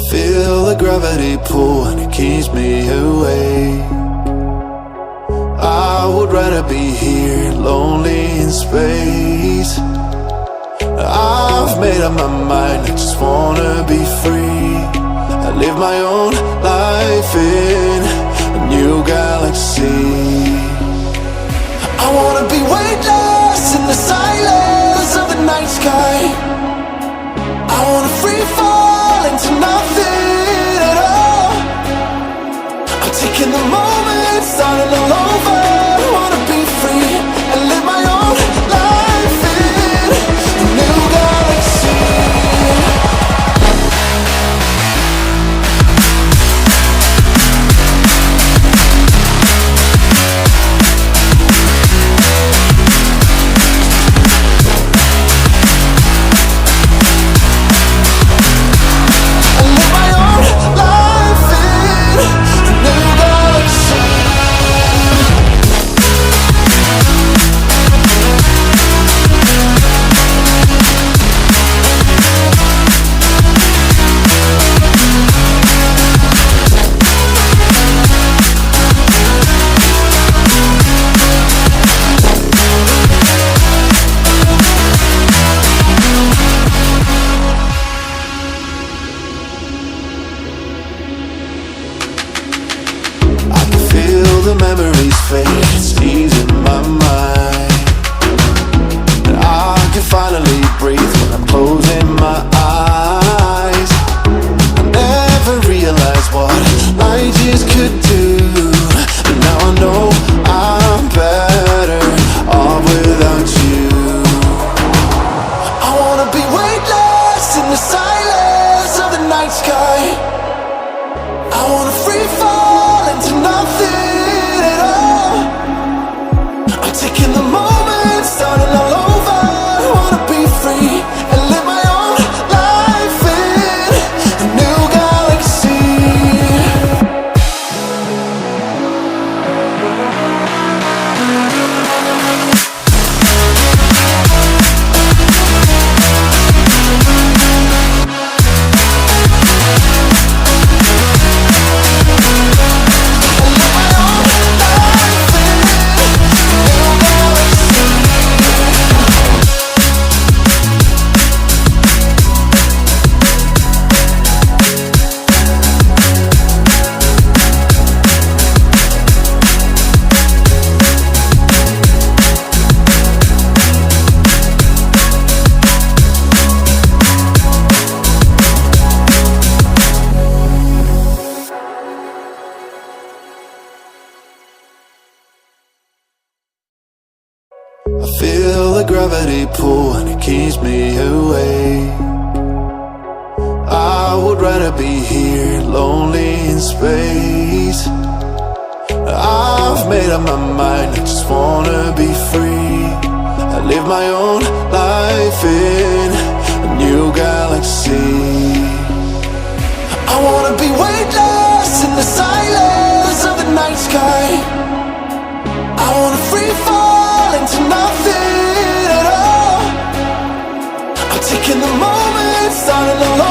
Feel the gravity pull and it keeps me away. I would rather be here, lonely in space. I've made up my mind, I just wanna be free. I live my own life in a new galaxy. I wanna be weightless in the silence of the night sky. I wanna free fall into nothing at all. I'm taking the moment, starting all over. I wanna be free and live my own life in a new galaxy. The memories fade, it's easing my mind. And I can finally breathe when I'm closing my eyes. I never realized what I just could do, but now I know I'm better off without you. I wanna be weightless in the silence of the night sky. I wanna free fall into nothing. Taking the moment, starting all over. I wanna be free and live my own life in a new galaxy. I feel the gravity pull and it keeps me away. I would rather be here, lonely in space. I've made up my mind, I just wanna be free. I live my own life in a new galaxy. I wanna be weightless in the silence of the night sky. I wanna free fall into nothing at all. I'm taking the moment, starting all over.